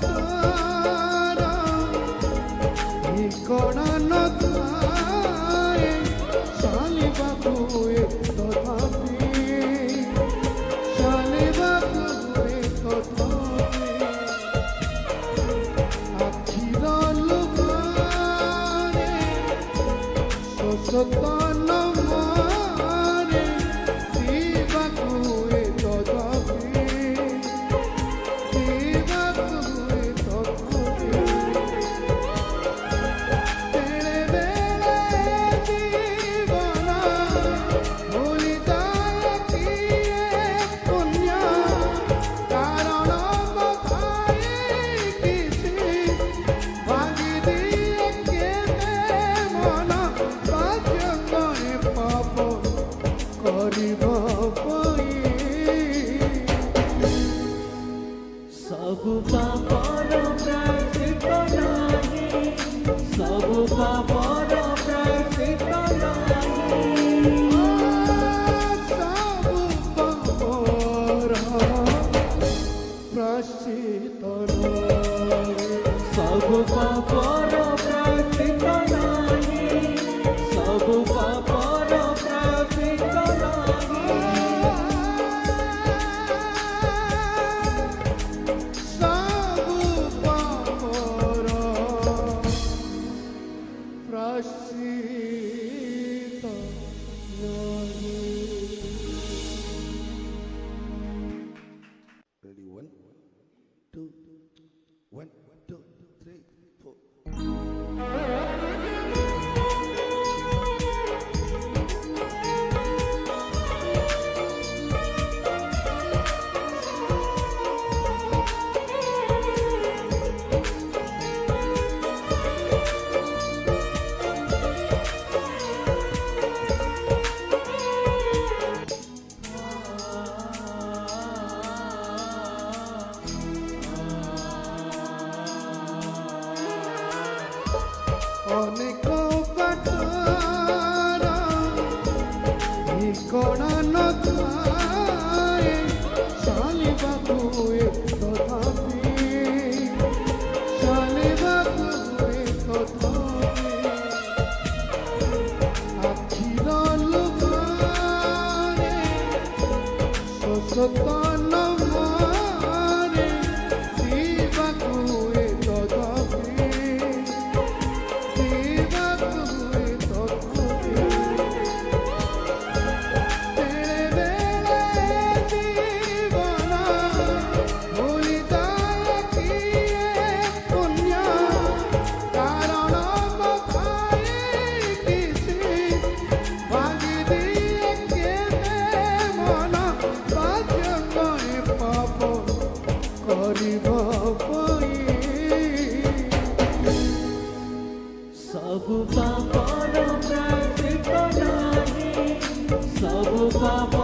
बाटरा कड़ा न थाए चालिबाकु आखिर लुकारे सतन मारे दीबाकु सब पापर प्रायश्चित नाही, सब पापर प्रायश्चित नाही, सब पापर प्रायश्चित नाही, सब पापर प्रायश्चित नाही, सब पापर प्रायश्चित नाही, Ready? 1, 2, 1, 2, 3, 4. अनेक बाटरा कड़ा न थाए चालिबाकु आखिर लुकारे सतन मारे दीबाकु सब पापर प्रायश्चित नाही, सब पापर